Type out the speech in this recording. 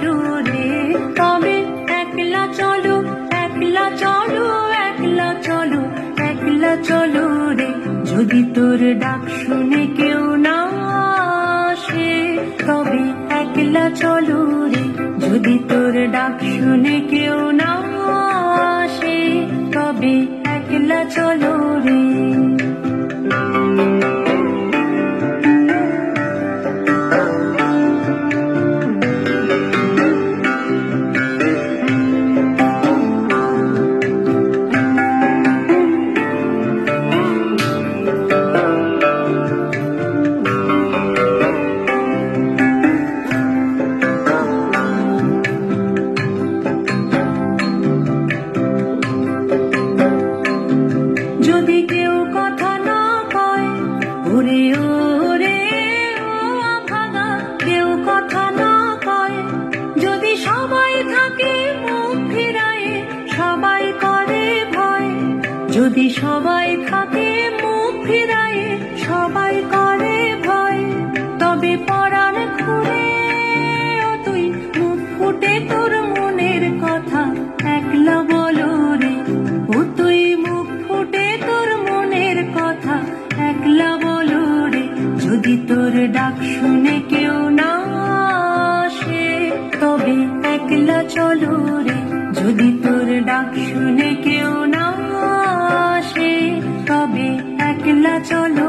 চলো রে, তবে একলা চলো, একলা চলো, একলা চলো, একলা চলো রে। যদি তোর ডাক শুনে কেউ না আসে, তবে একলা চলো রে। যদি তোর ডাক শুনে কেউ না আসে, তবে একলা চলো রে। যদি কেউ কথা না কয়, ওরে ওরে ও ভাগা, কেউ কথা না কয়, যদি সবাই থাকে মুখ ফিরায়ে, সবাই করে ভয়। যদি সবাই থাকে মুখ ফিরায়ে, সবাই করে ভয়, তবে পরাণ খুলে ও তুই মুখ ফুটে তোর মনের কথা একলা বলো রে। ও তুই মুখ ফুটে তোর মনের কথা একলা বলো রে। যদি তোর ডাক শুনে কেউ না আসে, তবে একলা চলো রে। যদি তোর ডাক শুনে কেউ না আসে, তবে একলা চলো